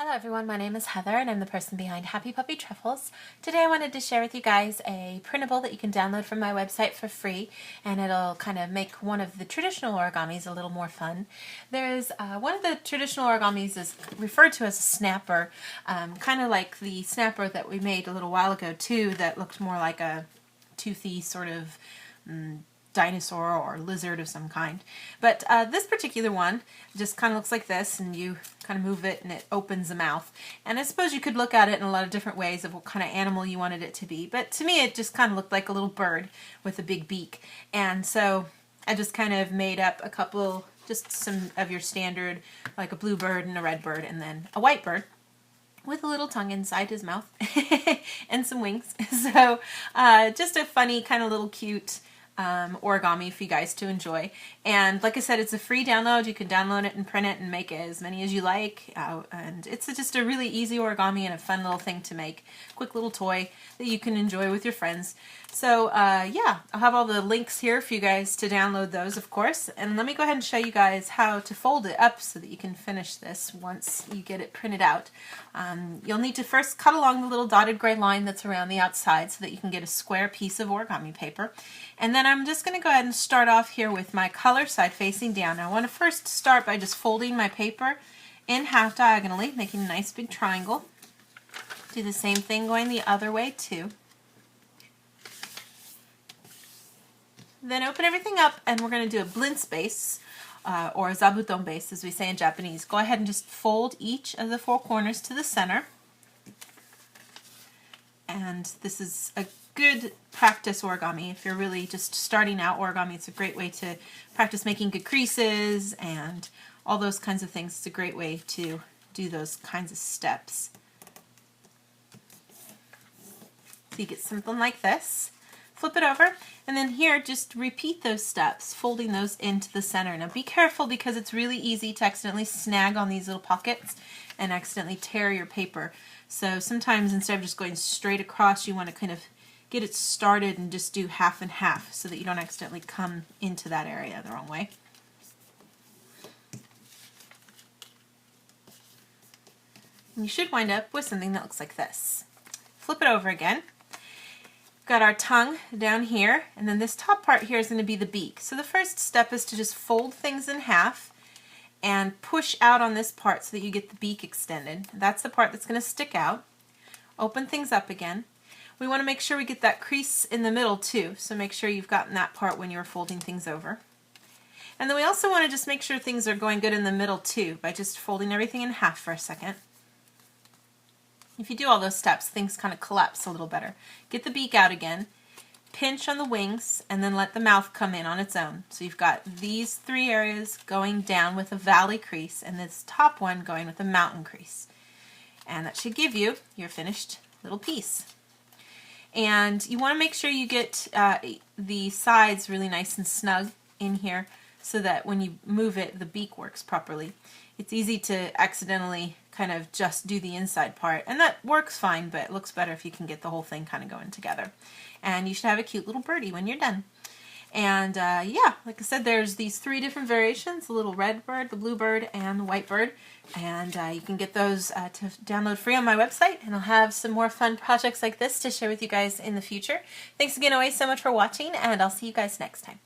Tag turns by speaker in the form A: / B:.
A: Hello everyone, my name is Heather and I'm the person behind happypuppytruffles. Today I wanted to share with you guys a printable that you can download from my website for free, and it'll kind of make one of the traditional origamis a little more fun. There's one of the traditional origamis is referred to as a snapper, kind of like the snapper that we made a little while ago too, that looked more like a toothy sort of dinosaur or lizard of some kind. But this particular one just kind of looks like this, and you kind of move it and it opens the mouth. And I suppose you could look at it in a lot of different ways of what kind of animal you wanted it to be. But to me it just kind of looked like a little bird with a big beak. And so I just kind of made up a couple, just some of your standard, like a blue bird and a red bird and then a white bird with a little tongue inside his mouth and some wings. So just a funny kind of little cute origami for you guys to enjoy. And like I said, it's a free download. You can download it and print it and make as many as you like. And it's just a really easy origami and a fun little thing to make. Quick little toy that you can enjoy with your friends. So yeah, I'll have all the links here for you guys to download those, of course. And let me go ahead and show you guys how to fold it up so that you can finish this once you get it printed out. You'll need to first cut along the little dotted gray line that's around the outside so that you can get a square piece of origami paper. And then I'm just going to go ahead and start off here with my color side facing down. Now I want to first start by just folding my paper in half diagonally, making a nice big triangle. Do the same thing going the other way too. Then open everything up and we're going to do a blintz base, or a zabuton base as we say in Japanese. Go ahead and just fold each of the four corners to the center. And this is a good practice origami. If you're really just starting out origami, it's a great way to practice making good creases and all those kinds of things. It's a great way to do those kinds of steps. So you get something like this. Flip it over, and then here just repeat those steps, folding those into the center. Now be careful because it's really easy to accidentally snag on these little pockets and accidentally tear your paper. So sometimes instead of just going straight across, you want to kind of get it started and just do half and half so that you don't accidentally come into that area the wrong way. And you should wind up with something that looks like this. Flip it over again. Got our tongue down here, and then this top part here is going to be the beak. So the first step is to just fold things in half and push out on this part so that you get the beak extended. That's the part that's going to stick out. Open things up again. We want to make sure we get that crease in the middle too, so make sure you've gotten that part when you're folding things over. And then we also want to just make sure things are going good in the middle too by just folding everything in half for a second. If you do all those steps, things kind of collapse a little better. Get the beak out again, pinch on the wings, and then let the mouth come in on its own. So you've got these three areas going down with a valley crease, and this top one going with a mountain crease. And that should give you your finished little piece. And you want to make sure you get the sides really nice and snug in here so that when you move it, the beak works properly. It's easy to accidentally kind of just do the inside part, and that works fine, but it looks better if you can get the whole thing kind of going together. And you should have a cute little birdie when you're done. And yeah, like I said, there's these three different variations, the little red bird, the blue bird, and the white bird. And you can get those to download free on my website, and I'll have some more fun projects like this to share with you guys in the future. Thanks again always so much for watching, and I'll see you guys next time.